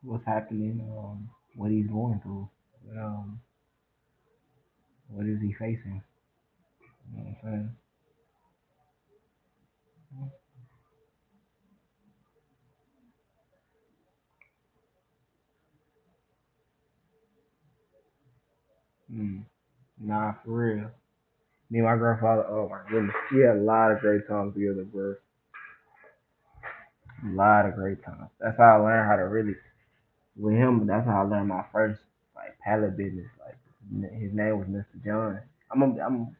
what's happening, what he's going through, what is he facing. You know what I'm saying? Mm. Nah, for real. Me and my grandfather, oh my goodness, we had a lot of great times together, bro. A lot of great times. That's how I learned how to really with him. That's how I learned my first like pallet business. Like his name was Mr. John. I'm